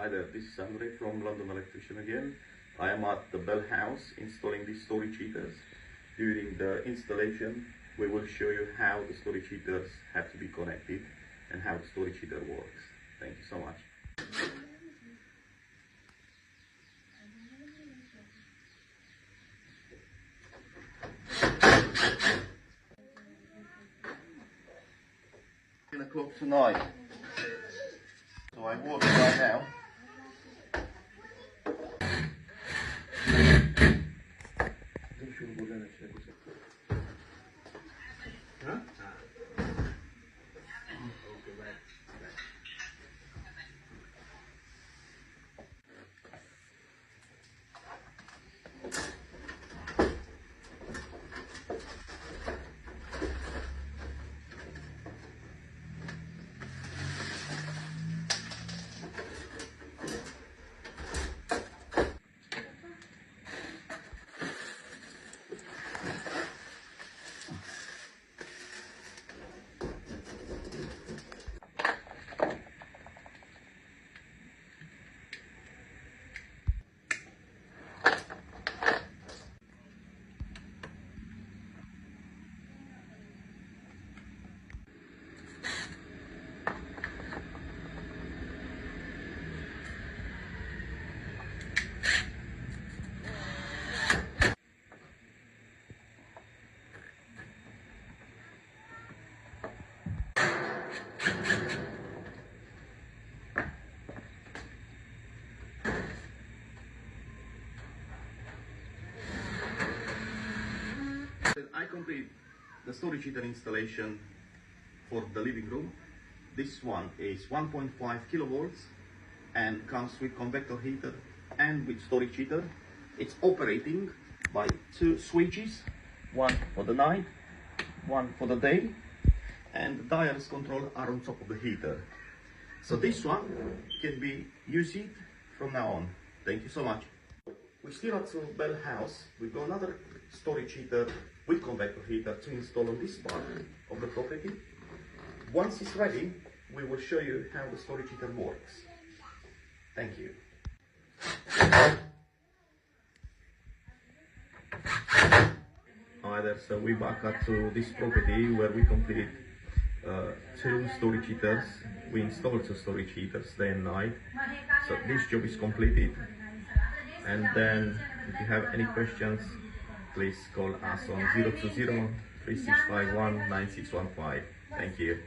Hi there, this is Andre from London Electrician again. I am at the Bell House installing these storage heaters. During the installation, we will show you how the storage heaters have to be connected and how the storage heater works. Thank you so much. O'clock tonight. So I work right now. I complete the storage heater installation for the living room. This one is 1.5 kilovolts and comes with convector heater and with storage heater. It's operating by two switches, one for the night, one for the day, and the dials control are on top of the heater. So this one can be used from now on. Thank you so much. We're still at the Bell House. We've got another storage heater with convector heater to install on this part of the property. Once it's ready, we will show you how the storage heater works. Thank you. Hi there, so we're back at this property where we completed two storage heaters. We installed two storage heaters day and night. So this job is completed. And then if you have any questions, please call us on 020 3651 9615. Thank you.